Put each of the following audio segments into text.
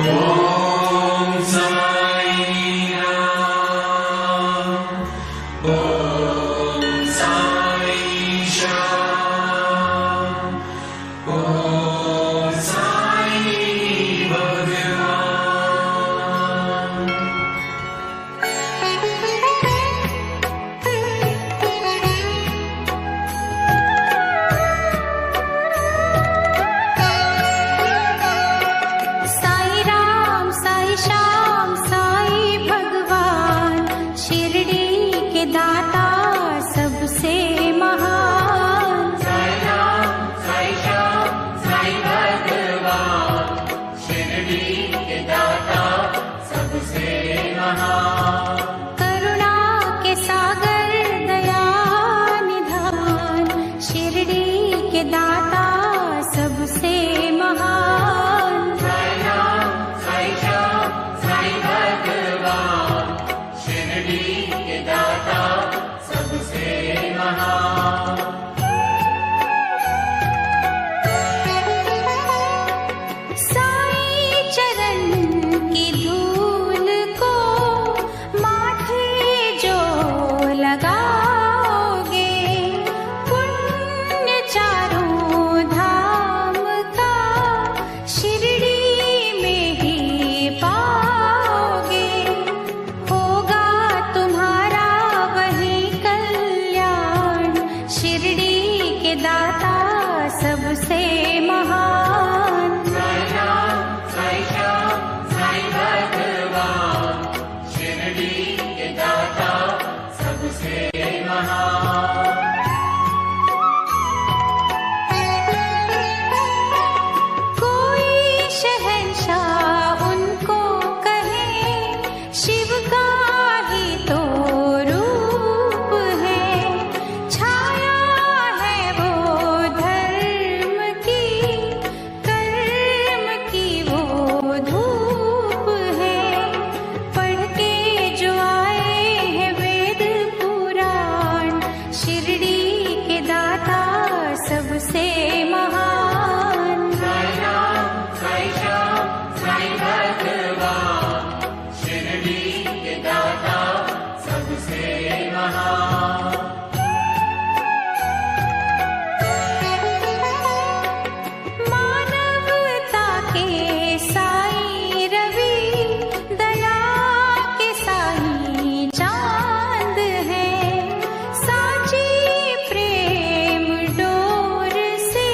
ओम साई राम, ओम साई श्याम, ओम साई भगवान। साई राम साई श्याम साई भगवान, शिरडी के दाता सबसे महान। साई राम साई श्याम साई भगवान, शिरडी के दाता सबसे महान। करुणा के सागर दया निधान, शिरडी के दाता सबसे महान। साई राम साई श्याम साई भगवान, शिरडी के दाता सबसे महान। साई चरण की धूल को माथे जो लगाओगे, पुण्य चारों धाम का शिरडी में ही पाओगे। होगा तुम्हारा वही कल्याण, शिरडी के दाता सबसे महान। साई राम साई श्याम साई भगवान, शिरडी के दाता सबसे महान। कोई शहंशाह उनको कहे, शिव का ही तो रूप है। छाया है वो धर्म की, कर्म की वो धूप है। पढ़ के जो आए हैं वेद पुराण, शिरडी के दाता सबसे महान। साई राम साई श्याम साई भगवान, शिरडी के दाता सबसे महान। मानवता के साई रवि, दया के साई चांद है। साची प्रेम डोर से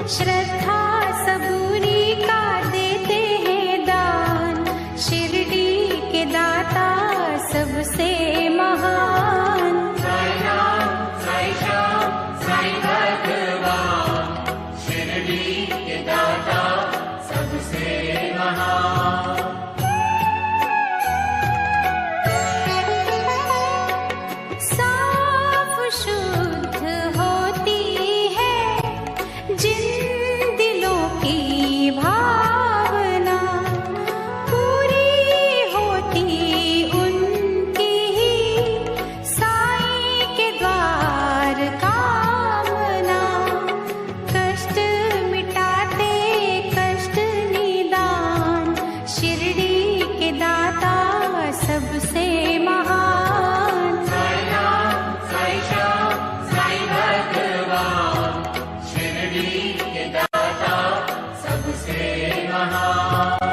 श्रद्धा सबूरी का देते हैं दान, शिरडी के दाता सबसे महान। साई राम साई श्याम साई भगवान, शिरडी के दाता सबसे महान। साफ शुद्ध होती है जिन दिलों की भावना, पूरी होती उनकी ही साईं के द्वार कामना। कष्ट मिटाते कष्ट निदान, शिरडी के दाता सबसे महान। साई राम साई श्याम साई भगवान, शिरडी के दाता सबसे महान।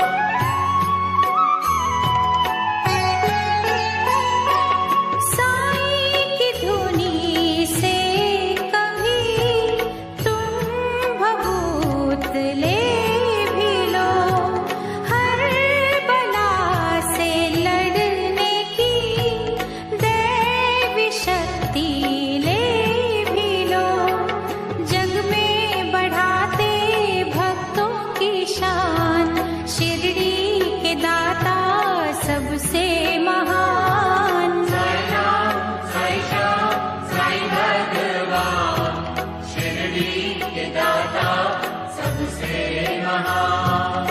साईं की धुनी से कभी तुम भभूत ले भी लो, हर बला से लड़ने की दैवी शक्ति ले भी लो। जग में बढ़ाते भक्तों की शान, शिरडी के दाता सबसे महान। साई राम साई श्याम साई भगवान, शिरडी के दाता सबसे महान।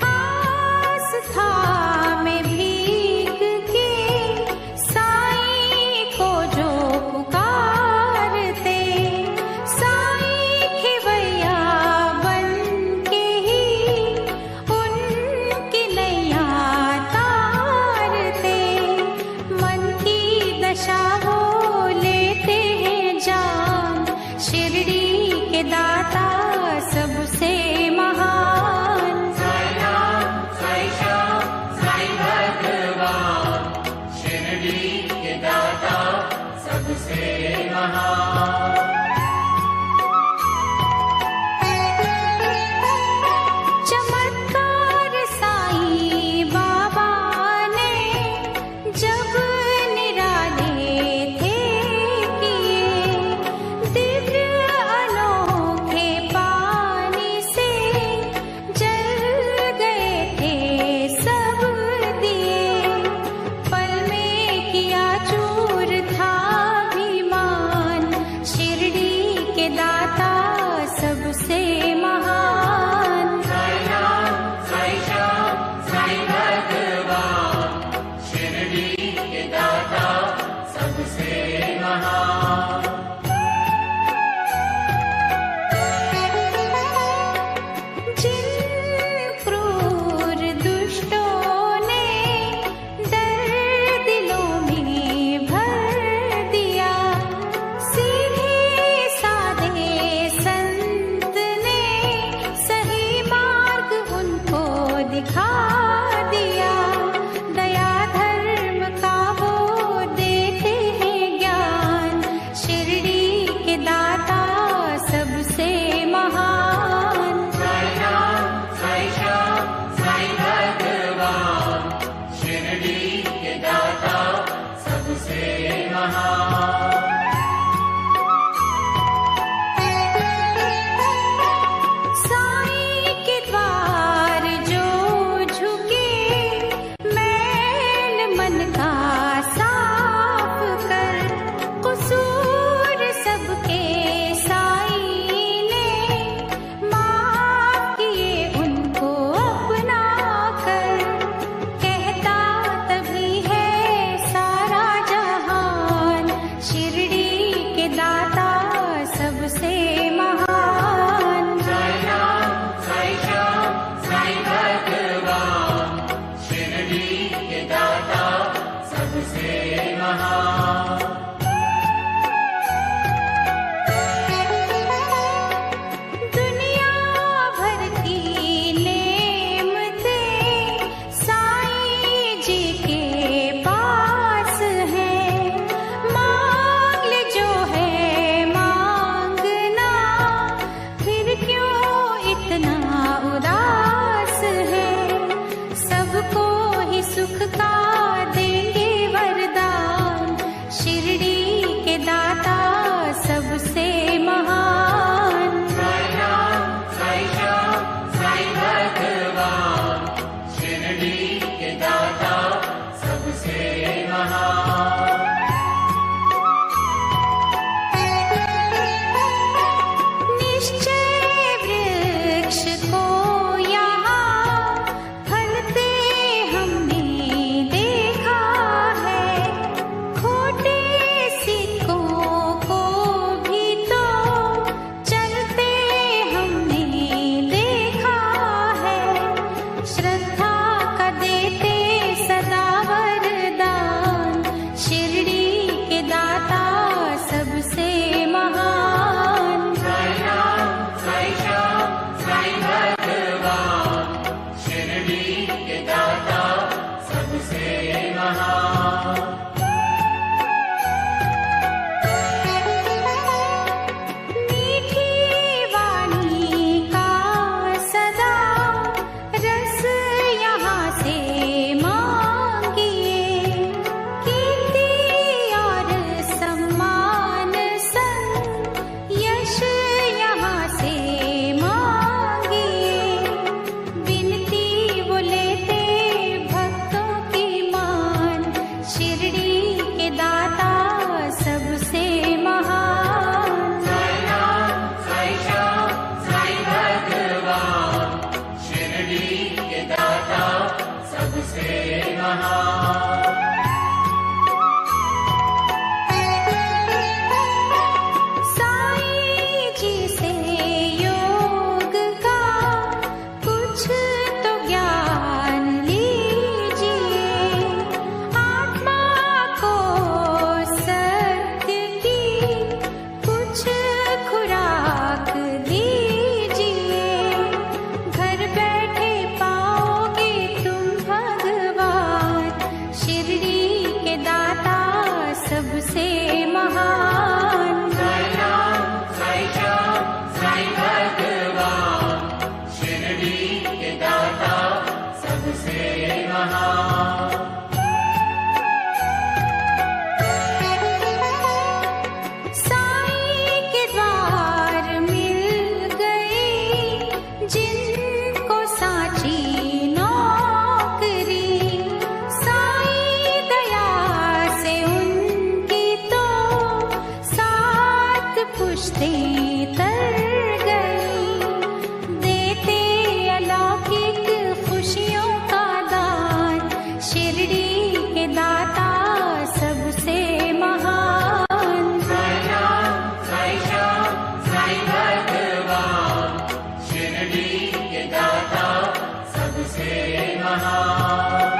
आस्था में भीग के साईं को जो पुकारते, साईं खिवैया बन के ही उनकी नैया तारते। मन की दशा वो लेते हैं जान, शिरडी के दाता सबसे महान। साई राम साई श्याम साई भगवान, शिरडी के दाता सबसे महान। चमत्कार साईं बाबा ने जब निराले थे किए, दिव्य अनोखे पानी से जल गए थे सब दिए। पल में किया चूर था अभिमान, शिरडी के दाता सबसे महान। साई राम साई श्याम साई भगवान, शिरडी के दाता सबसे महान। जिन क्रूर दुष्टों ने दर्द दिलों में भर दिया, सीधे साधे पुश्तें तर गई, देते अलौकिक खुशियों का दान, शिरडी के दाता सबसे महान। साई राम, साई श्याम, साई भगवान, शिरडी के दाता सबसे महान।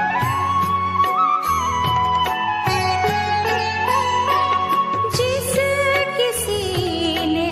जिस किसी ने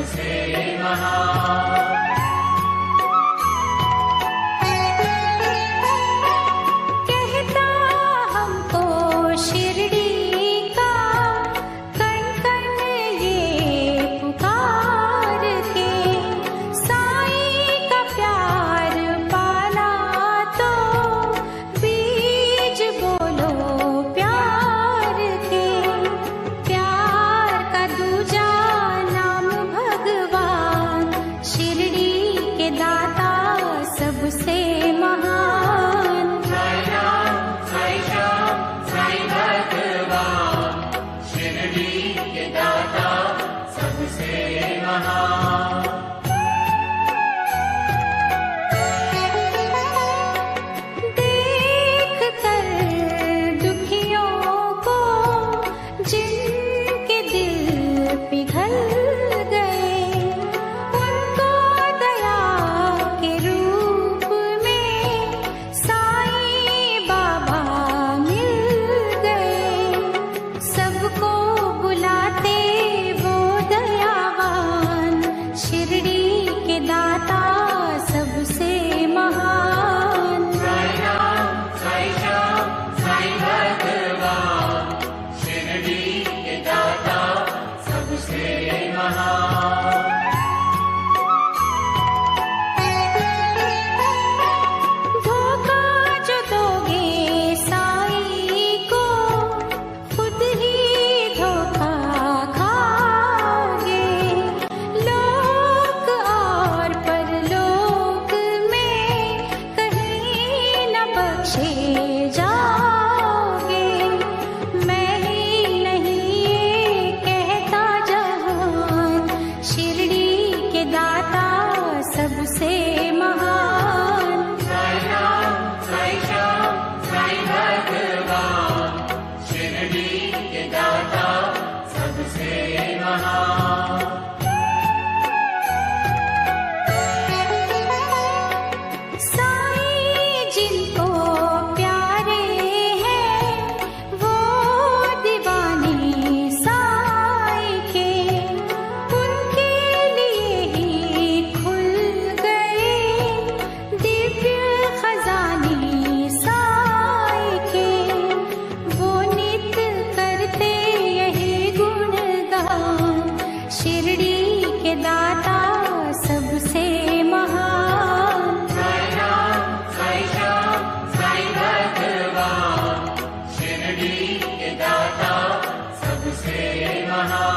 सबसे महान। कहता हमको शिरडी का कण कण ये पुकार के, साईं का प्यार पाना तो बीज बोलो प्यार के। प्यार का दूजा नाम भगवान, शिरडी के दाता सबसे महान। साई राम, साई श्याम, साई भगवान, शिरडी के दाता सबसे महान। देख कर दुखियों को जिनके दिल पिघल गए, उनको दया के रूप में साईं बाबा मिल गए। सबको बुलाते वो दयावान, शिरडी के दाता सबसे महान। साई राम, साई श्याम, साई भगवान, शिरडी के दाता सबसे महान। धोखा जो दोगे साईं को, खुद ही धोखा खाओगे। लोक और परलोक में कहीं न बख्शे जाओगे। मैं ही नहीं ये कहता जहान, शिरडी के दाता सबसे महान। साई राम, साई श्याम, साई भगवान, शिरडी के दाता सबसे महान। साईं जिनको प्यारे हैं वो दीवाने साईं के, उनके लिए ही खुल गए दिव्य खजाने साईं के। वो नित करते यही गुणगान, शिरडी के दाता सबसे महान। साई राम, साई श्याम, साई भगवान, शिरडी के दाता सबसे महान।